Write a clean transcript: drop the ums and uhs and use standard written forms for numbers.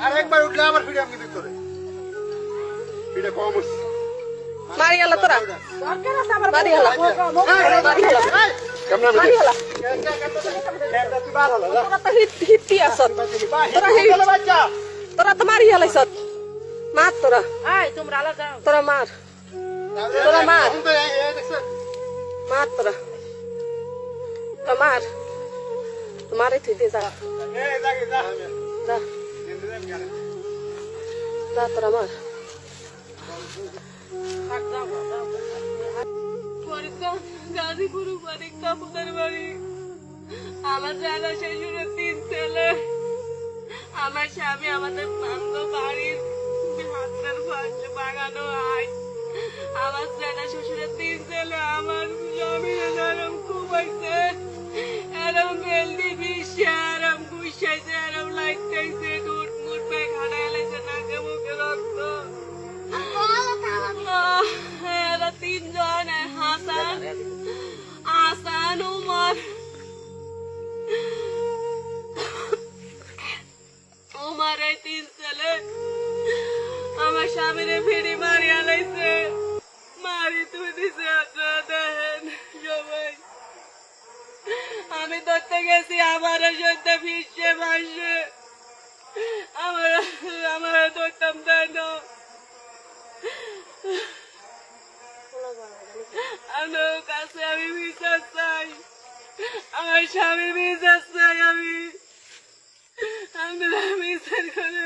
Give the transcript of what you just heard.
আরেকবার উঠলে আবার ফিরে আমি ভিতরে ফিরে কম হচ্ছে মারি গেল তোরা মারি গেল মারি গেল কেমন মারি গেল তুই বার হলো তোরা তো হিট্টি আসত তোরা তো মারি গেলাইছ মার তোরা তোরা মার তোরা মার মার তোরা তোরা মার তোমারে তুই দে যা যা যা তোরা মার গাজীপুর বাড়ি কাপুদের বাড়ি আমার জানা শ্বশুরের 3 ছেলে আমার স্বামী আমাদের বান্ধব বাড়ির হাতের পাশে বাগানো আয় আমার জানা শ্বশুরের 3 ছেলে আমার স্বামীর এরম খুবাইছে এরম বেলদি বিষে এরম গুসাইছে এরম লাইটাইছে দুধ মুট পে খানা এলাইছে নাকে মুখে রক্ত এরা 3 জন হাসান উমর উমর এই 3 ছেলে আমার স্বামীরে ফিরি মারি আলাইছে মারি তুই দিছে আপনারা দেখেন সবাই আমি ধরতে গেছি আমার সত্যি ফিসে ভাসে আমার ধরতাম দেয় না আমার কাছে আমি বিচার চাই আমার স্বামীর বিচার চাই আমি বিচার করে